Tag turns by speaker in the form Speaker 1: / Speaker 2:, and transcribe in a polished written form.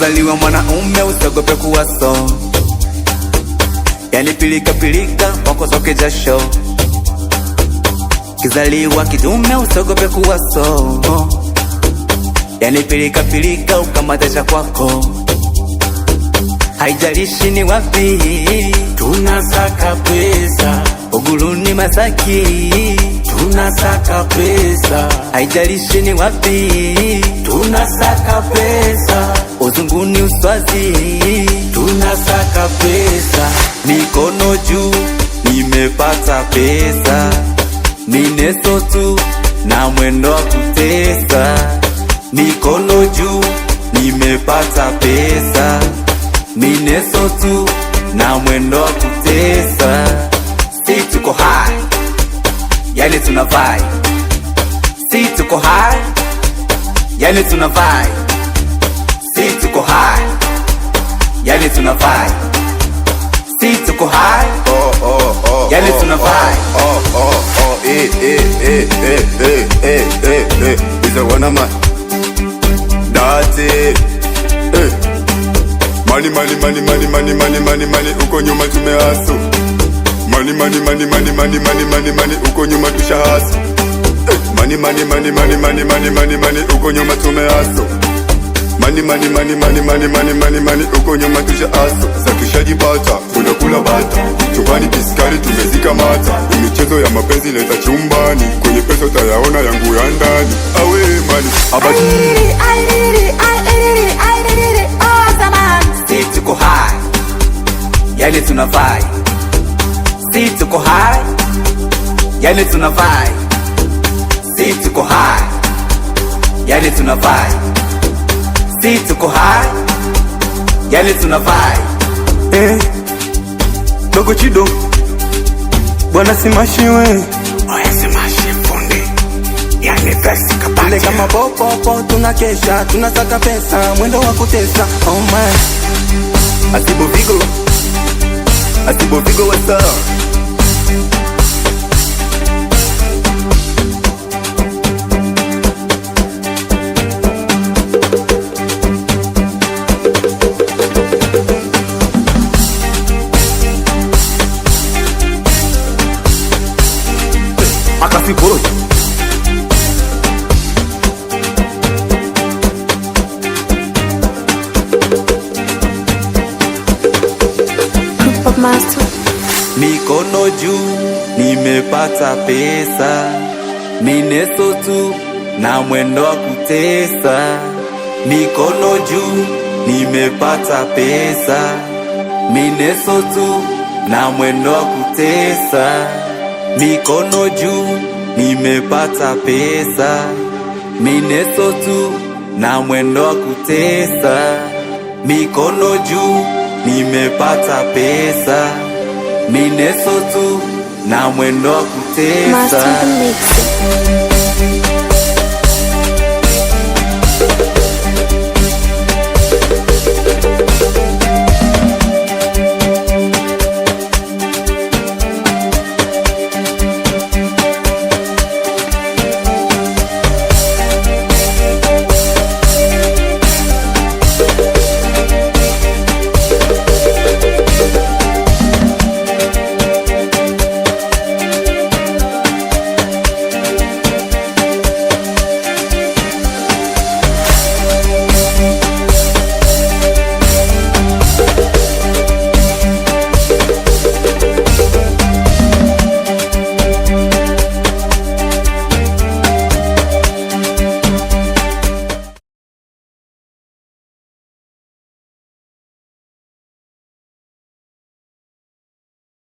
Speaker 1: Ukizaliwa mwanaume usiogope kuwa so, yani pilika pilika wako soke jasho. Ukizaliwa kidume usiogope kuwa so, yani pilika pilika ukamatesha kwako. Haijalishi ni wapi,
Speaker 2: tunasaka pesa.
Speaker 1: Uguruni Masaki,
Speaker 2: tunasaka pesa.
Speaker 1: haijalishi ni wapi,
Speaker 2: tunasaka pesa.
Speaker 1: Uzunguni Uswazi,
Speaker 2: tunasaka pesa.
Speaker 1: mikono juu nimepata pesa. Mineso tu na mwendo wa kutesa. Mikono juu nimepata pesa. Mineso tu na mwendo wa kutesa. Si tuko high, yani tuna vibe. Si tuko high, yani tuna vibe. Si tuko high, yani tuna vibe. Si tuko high, yani tuna vibe.
Speaker 3: Is a one man. That's it. Money, money, money, money, money, money, money, money. Uko nyuma tumehasu. Money, money, money, money, money, money, money, money. Uko nyuma tushahasu. Money, money, money, money, money, money, money, money. Uko nyuma tumehasu. Money, money, money, money, money, money, money, money. Uko nyuma tushahasu. Sakishajipata, unakula bata. Chumbani piskari tumezika mata. Michezo ya mapenzi leta chumbani. Kwenye pesa utayaona yangu ya ndani. Awe mani, abadi.
Speaker 1: Si tuko high, yani tuna vibe. Si tuko high, yani tuna vibe. Si tuko high, yani tuna vibe. Si tuko high, yani tuna vibe.
Speaker 3: Dogo Chido, bwana simashiwe.
Speaker 2: Oya simashi fundi, yani pesa kapati.
Speaker 1: Ile kama popo tunakesha, tunasaka pesa, mwendo wa kutesa. Oh my, Asibo Vigo what's up? Akasi boy. Mikono juu nimepata pesa. Mineso tu na mwendo wa kutesa. Mikono juu nimepata pesa. Mineso tu na mwendo wa kutesa. Mikono juu nimepata pesa. Mineso tu na mwendo wa kutesa. Mikono juu nimepata pesa. Mineso tu na mwendo wa kutesa.